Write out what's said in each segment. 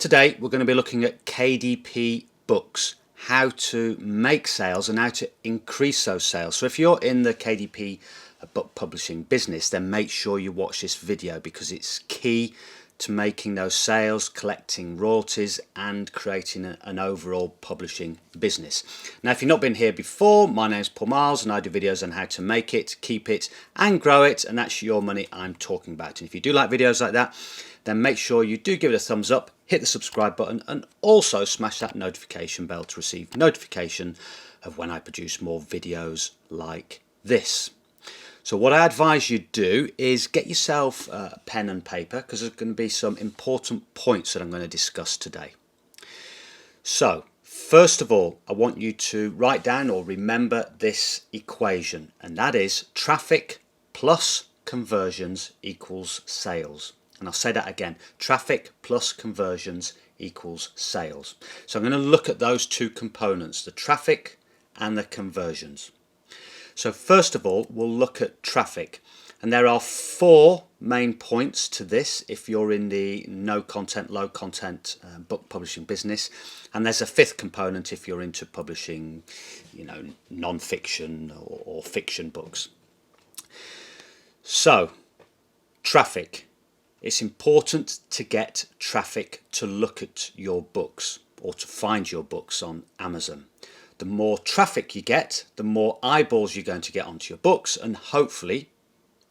Today we're going to be looking at KDP books, how to make sales and how to increase those sales. So if you're in the KDP book publishing business, then make sure you watch this video because it's key to making those sales, collecting royalties and creating an overall publishing business. Now if you've not been here before, my name's Paul Marles and I do videos on how to make it, keep it and grow it, and that's your money I'm talking about. And if you do like videos like that, then make sure you do give it a thumbs up, hit the subscribe button and also smash that notification bell to receive notification of when I produce more videos like this. So what I advise you do is get yourself a pen and paper because there's going to be some important points that I'm going to discuss today. So first of all, I want you to write down or remember this equation, and that is traffic plus conversions equals sales. And I'll say that again, traffic plus conversions equals sales. So I'm going to look at those two components, the traffic and the conversions. So first of all, we'll look at traffic. And there are four main points to this if you're in the no content, low content book publishing business. And there's a fifth component if you're into publishing, non-fiction or fiction books. So, traffic. It's important to get traffic to look at your books or to find your books on Amazon. The more traffic you get, the more eyeballs you're going to get onto your books, and hopefully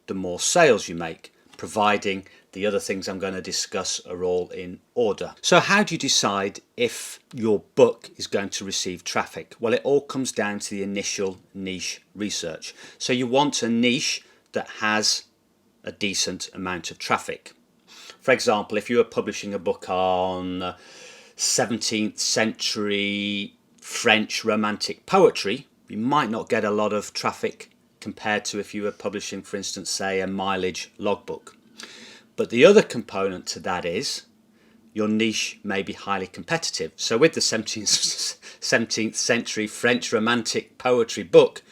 the more sales you make, providing the other things I'm going to discuss are all in order. So how do you decide if your book is going to receive traffic? Well, it all comes down to the initial niche research. So you want a niche that has a decent amount of traffic. For example, if you were publishing a book on 17th century French romantic poetry, you might not get a lot of traffic compared to if you were publishing, for instance, say a mileage logbook. But the other component to that is your niche may be highly competitive. So with the 17th century French romantic poetry book,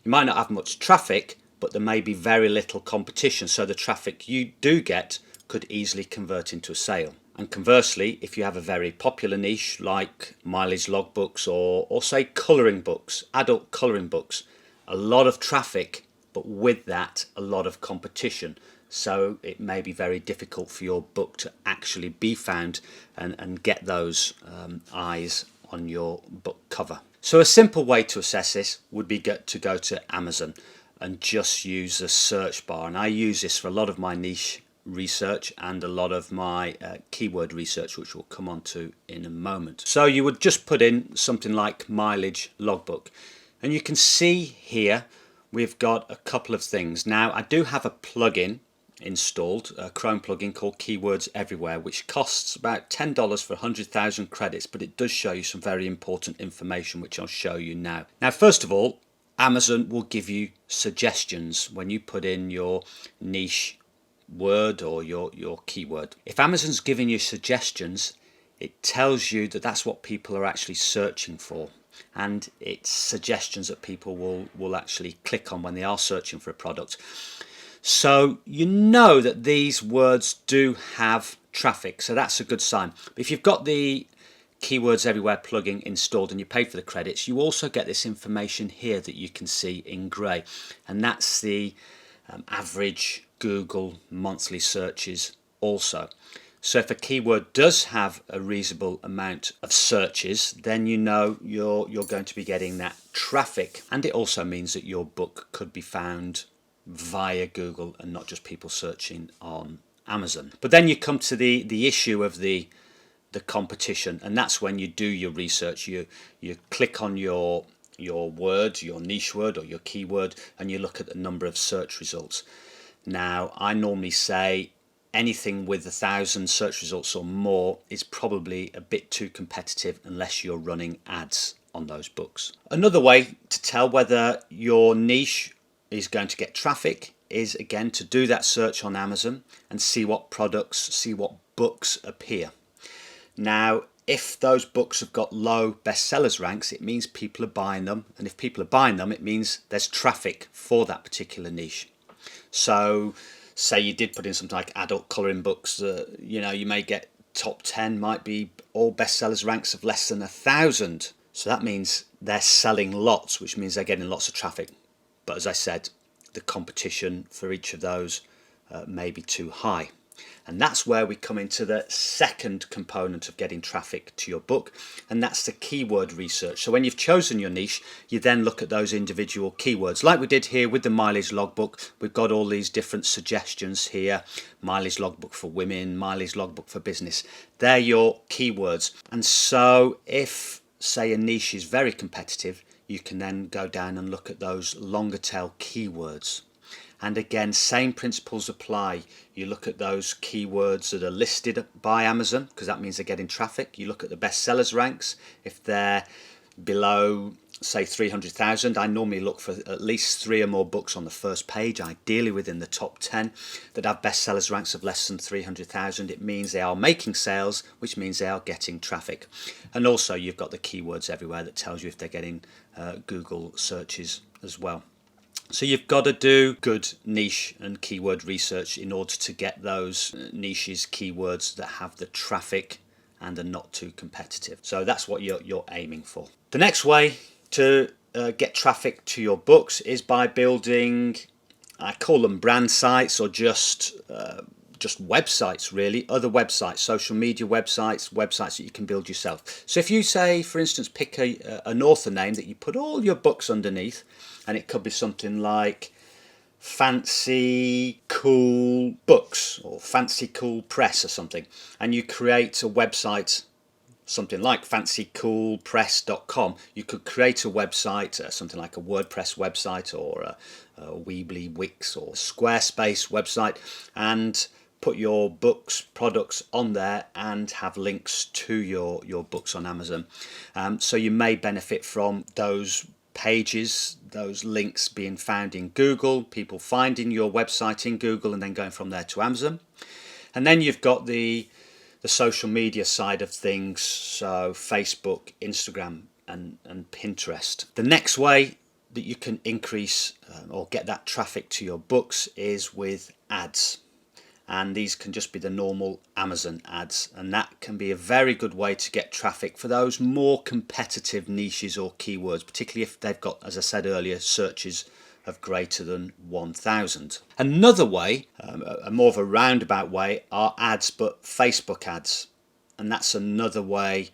you might not have much traffic, but there may be very little competition. So the traffic you do get could easily convert into a sale. And conversely, if you have a very popular niche like mileage logbooks or say colouring books, adult colouring books, a lot of traffic, but with that a lot of competition. So it may be very difficult for your book to actually be found and get those eyes on your book cover. So a simple way to assess this would be to go to Amazon and just use the search bar. And I use this for a lot of my niche research and a lot of my keyword research, which we'll come on to in a moment. So you would just put in something like mileage logbook, and you can see here we've got a couple of things. Now I do have a plugin installed, a Chrome plugin called Keywords Everywhere, which costs about $10 for 100,000 credits, but it does show you some very important information which I'll show you now. Now first of all, Amazon will give you suggestions when you put in your niche word or your keyword. If Amazon's giving you suggestions, it tells you that that's what people are actually searching for, and it's suggestions that people will actually click on when they are searching for a product. So you know that these words do have traffic, so that's a good sign. But if you've got the Keywords Everywhere plugin installed and you pay for the credits, you also get this information here that you can see in grey, and that's the average Google monthly searches also. So if a keyword does have a reasonable amount of searches, then you know you're going to be getting that traffic, and it also means that your book could be found via Google and not just people searching on Amazon. But then you come to the issue of the competition, and that's when you do your research. You click on your word, your niche word or your keyword, and you look at the number of search results. Now I normally say anything with 1,000 search results or more is probably a bit too competitive unless you're running ads on those books. Another way to tell whether your niche is going to get traffic is again to do that search on Amazon and see what products, see what books appear. Now if those books have got low bestsellers ranks, it means people are buying them, and if people are buying them, it means there's traffic for that particular niche. So say you did put in something like adult colouring books, you may get top 10 might be all bestsellers ranks of less than 1,000. So that means they're selling lots, which means they're getting lots of traffic. But as I said, the competition for each of those may be too high. And that's where we come into the second component of getting traffic to your book, and that's the keyword research. So when you've chosen your niche, you then look at those individual keywords. Like we did here with the mileage logbook, we've got all these different suggestions here. Mileage logbook for women, mileage logbook for business. They're your keywords. And so if, say, a niche is very competitive, you can then go down and look at those longer tail keywords. And again, same principles apply. You look at those keywords that are listed by Amazon, because that means they're getting traffic. You look at the bestsellers ranks. If they're below, say, 300,000, I normally look for at least 3 or more books on the first page, ideally within the top 10, that have bestsellers ranks of less than 300,000. It means they are making sales, which means they are getting traffic. And also you've got the keywords everywhere that tells you if they're getting Google searches as well. So you've got to do good niche and keyword research in order to get those niches, keywords that have the traffic and are not too competitive. So that's what you're aiming for. The next way to get traffic to your books is by building, I call them brand sites, or just websites really, other websites, social media websites, websites that you can build yourself. So if you say, for instance, pick an author name that you put all your books underneath, and it could be something like Fancy Cool Books or Fancy Cool Press or something, and you create a website, something like fancycoolpress.com. You could create a website, something like a WordPress website or a Weebly, Wix or Squarespace website, and put your books, products on there and have links to your books on Amazon. So you may benefit from those pages, those links being found in Google, people finding your website in Google and then going from there to Amazon. And then you've got the social media side of things, so Facebook, Instagram and Pinterest. The next way that you can increase or get that traffic to your books is with ads. And these can just be the normal Amazon ads, and that can be a very good way to get traffic for those more competitive niches or keywords, particularly if they've got, as I said earlier, searches of greater than 1,000. Another way, a more of a roundabout way, are ads, but Facebook ads, and that's another way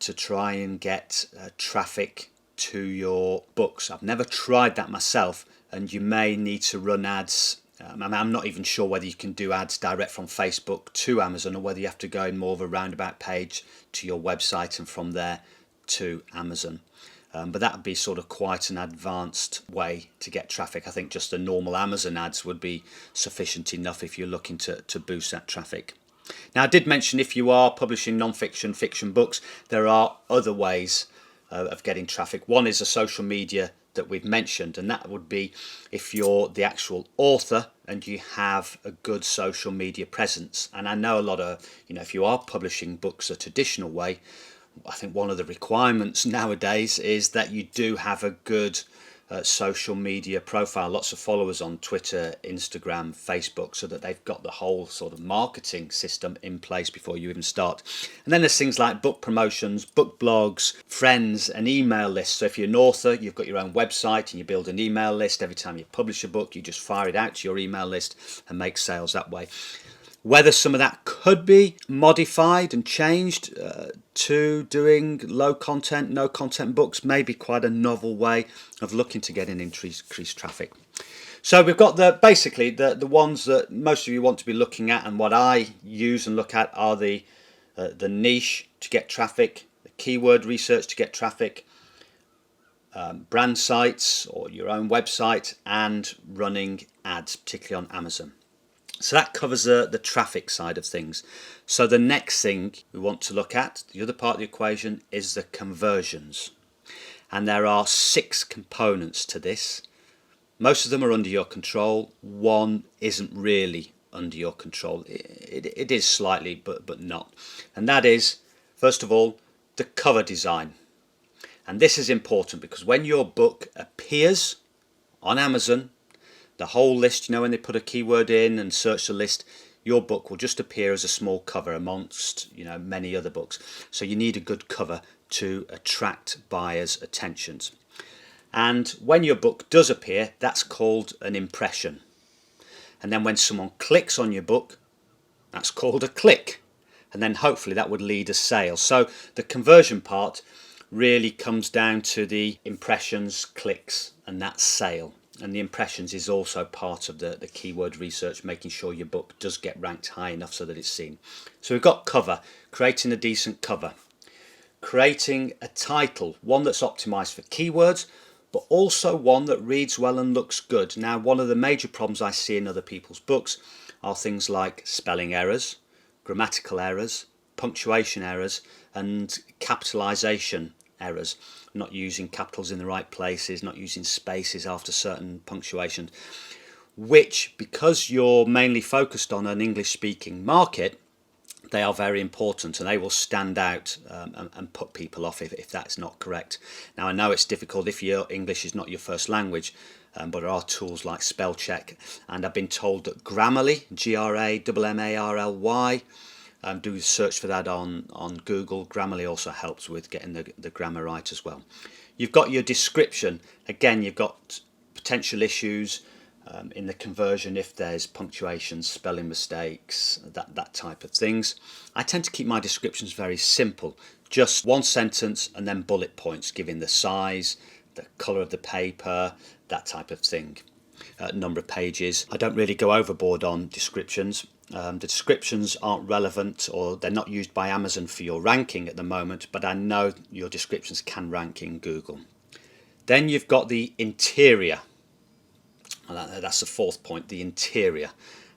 to try and get traffic to your books. I've never tried that myself, and you may need to run ads. I'm not even sure whether you can do ads direct from Facebook to Amazon, or whether you have to go in more of a roundabout page to your website and from there to Amazon. But that would be sort of quite an advanced way to get traffic. I think just the normal Amazon ads would be sufficient enough if you're looking to boost that traffic. Now, I did mention if you are publishing non-fiction, fiction books, there are other ways of getting traffic. One is a social media that we've mentioned, and that would be if you're the actual author and you have a good social media presence. And I know a lot of, if you are publishing books a traditional way, I think one of the requirements nowadays is that you do have a good social media profile, lots of followers on Twitter, Instagram, Facebook, so that they've got the whole sort of marketing system in place before you even start. And then there's things like book promotions, book blogs, friends, and email lists. So if you're an author, you've got your own website and you build an email list. Every time you publish a book, you just fire it out to your email list and make sales that way. Whether some of that could be modified and changed to doing low content, no content books may be quite a novel way of looking to get an increased traffic. So we've got basically the ones that most of you want to be looking at, and what I use and look at are the niche to get traffic, the keyword research to get traffic, brand sites or your own website, and running ads, particularly on Amazon. So that covers the traffic side of things. So the next thing we want to look at, the other part of the equation, is the conversions. And there are 6 components to this. Most of them are under your control. One isn't really under your control. It is slightly, but not. And that is, first of all, the cover design. And this is important because when your book appears on Amazon, the whole list, when they put a keyword in and search the list, your book will just appear as a small cover amongst, you know, many other books. So you need a good cover to attract buyers' attentions. And when your book does appear, that's called an impression. And then when someone clicks on your book, that's called a click. And then hopefully that would lead a sale. So the conversion part really comes down to the impressions, clicks, and that sale. And the impressions is also part of the keyword research, making sure your book does get ranked high enough so that it's seen. So we've got cover, creating a decent cover, creating a title, one that's optimized for keywords, but also one that reads well and looks good. Now, one of the major problems I see in other people's books are things like spelling errors, grammatical errors, punctuation errors, and capitalization errors. Not using capitals in the right places, not using spaces after certain punctuation, which, because you're mainly focused on an English speaking market, they are very important, and they will stand out and put people off if that's not correct. Now, I know it's difficult if your English is not your first language, but there are tools like spell check, and I've been told that Grammarly, Grammarly, do search for that on Google. Grammarly also helps with getting the grammar right as well. You've got your description. Again, you've got potential issues in the conversion if there's punctuation, spelling mistakes, that type of things. I tend to keep my descriptions very simple, just one sentence and then bullet points giving the size, the colour of the paper, that type of thing, number of pages. I don't really go overboard on descriptions. The descriptions aren't relevant, or they're not used by Amazon for your ranking at the moment, but I know your descriptions can rank in Google. Then you've got the interior. That's the fourth point, the interior.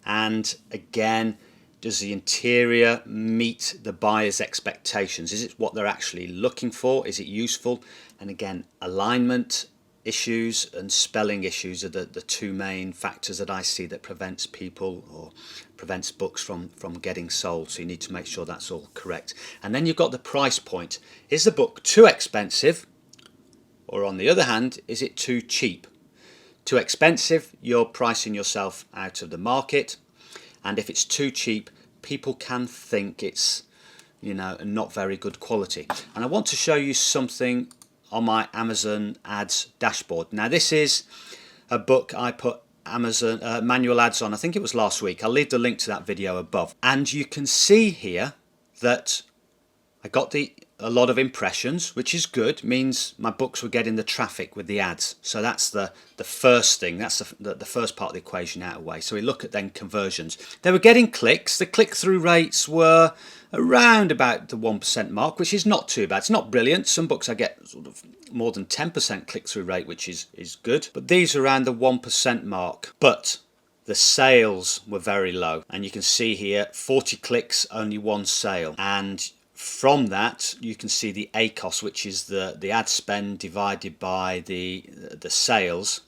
And again, does the interior meet the buyer's expectations? Is it what they're actually looking for? Is it useful? And again, alignment issues and spelling issues are the two main factors that I see that prevents people or prevents books from getting sold. So you need to make sure that's all correct. And then you've got the price point. Is the book too expensive? Or on the other hand, is it too cheap? Too expensive, you're pricing yourself out of the market, and if it's too cheap, people can think it's, you know, not very good quality. And I want to show you something on my Amazon ads dashboard. Now, this is a book I put Amazon manual ads on. I think it was last week. I'll leave the link to that video above, and you can see here that I got a lot of impressions, which is good, means my books were getting the traffic with the ads. So that's the first thing, that's the first part of the equation out of the way. So we look at then conversions. They were getting clicks. The click-through rates were around about the 1% mark, which is not too bad. It's not brilliant. Some books I get sort of more than 10% click-through rate, which is good. But these are around the 1% mark. But the sales were very low. And you can see here, 40 clicks, only one sale. And from that, you can see the ACOS, which is the ad spend divided by the sales.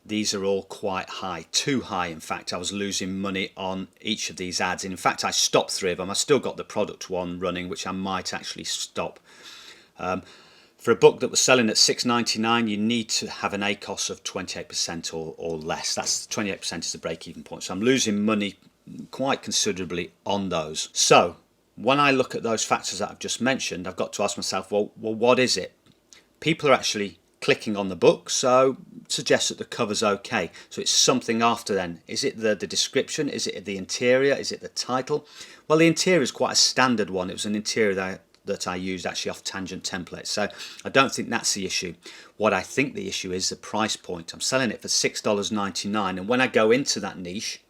These are all quite high, too high. In fact, I was losing money on each of these ads. In fact, I stopped 3 of them. I still got the product one running, which I might actually stop. For a book that was selling at $6.99, you need to have an ACOS of 28% or less. That's 28% is the break-even point. So I'm losing money quite considerably on those. So when I look at those factors that I've just mentioned, I've got to ask myself, well, what is it? People are actually clicking on the book, so it suggests that the cover's okay. So it's something after then. Is it the description? Is it the interior? Is it the title? Well, the interior is quite a standard one. It was an interior that I used actually off Tangent templates. So I don't think that's the issue. What I think the issue is the price point. I'm selling it for $6.99, and when I go into that niche,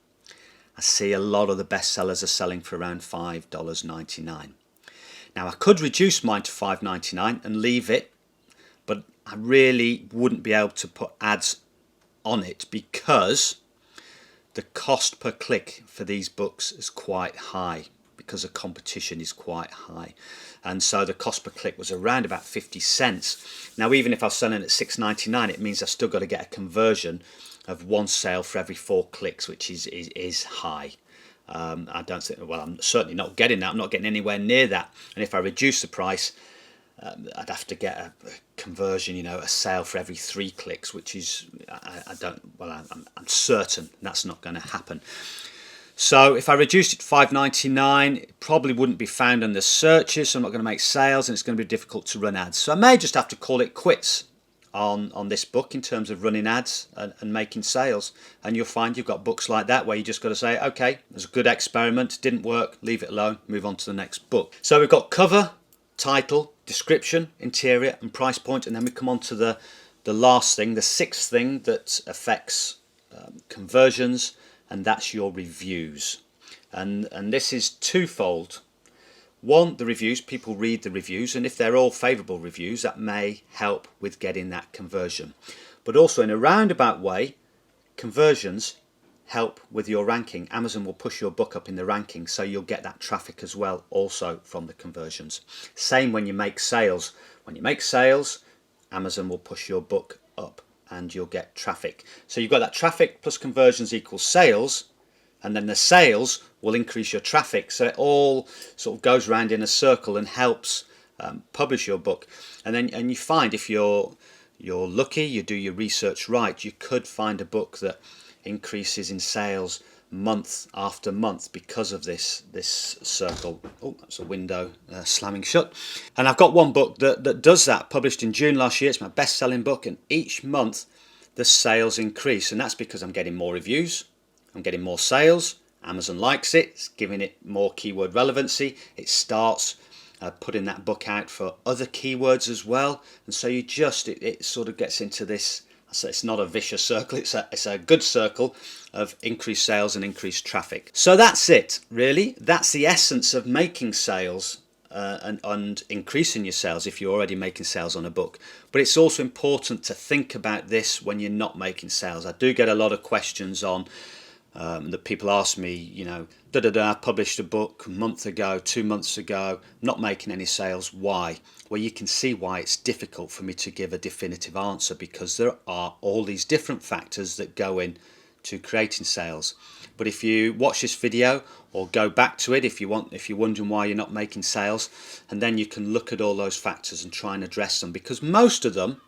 I see a lot of the bestsellers are selling for around $5.99. Now, I could reduce mine to $5.99 and leave it, but I really wouldn't be able to put ads on it because the cost per click for these books is quite high, because the competition is quite high. And so the cost per click was around about 50 cents. Now, even if I was selling at $6.99, it means I've still got to get a conversion of 1 sale for every 4 clicks, which is high. I don't think, well, I'm certainly not getting that. I'm not getting anywhere near that. And if I reduce the price, I'd have to get a conversion, you know, a sale for every 3 clicks, which is, I'm certain that's not going to happen. So if I reduced it to $5.99, it probably wouldn't be found in the searches, so I'm not going to make sales, and it's going to be difficult to run ads. So I may just have to call it quits on this book in terms of running ads and making sales. And you'll find you've got books like that where you just got to say, okay, it was a good experiment, didn't work, leave it alone, move on to the next book. So we've got cover, title, description, interior, and price point, and then we come on to the last thing, the sixth thing that affects conversions, and that's your reviews. And this is twofold. One, the reviews, people read the reviews, and if they're all favourable reviews, that may help with getting that conversion. But also in a roundabout way, conversions help with your ranking. Amazon will push your book up in the ranking, so you'll get that traffic as well, also from the conversions. Same when you make sales. When you make sales, Amazon will push your book up and you'll get traffic. So you've got that traffic plus conversions equals sales, and then the sales will increase your traffic. So it all sort of goes round in a circle and helps publish your book. And you find if you're lucky, you do your research right, you could find a book that increases in sales month after month because of this circle. Oh, that's a window slamming shut. And I've got one book that does that, published in June last year. It's my best-selling book, and each month the sales increase, and that's because I'm getting more reviews, I'm getting more sales, Amazon likes it, it's giving it more keyword relevancy, it starts putting that book out for other keywords as well, and so you just, it sort of gets into this, so it's not a vicious circle, it's a good circle of increased sales and increased traffic. So that's it, really. That's the essence of making sales and increasing your sales if you're already making sales on a book. But it's also important to think about this when you're not making sales. I do get a lot of questions on that people ask me, you know, I published a book a month ago, 2 months ago, not making any sales, why? Well, you can see why it's difficult for me to give a definitive answer, because there are all these different factors that go in to creating sales. But if you watch this video or go back to it if you're wondering why you're not making sales, and then you can look at all those factors and try and address them, because most of them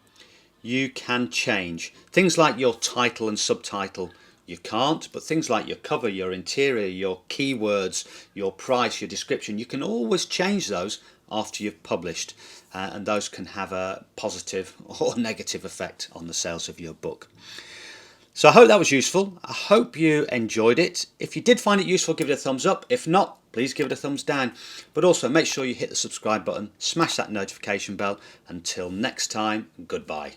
you can change. Things like your title and subtitle you can't, but things like your cover, your interior, your keywords, your price, your description, you can always change those after you've published, and those can have a positive or negative effect on the sales of your book. So I hope that was useful. I hope you enjoyed it. If you did find it useful, give it a thumbs up. If not, please give it a thumbs down. But also make sure you hit the subscribe button, smash that notification bell. Until next time, goodbye.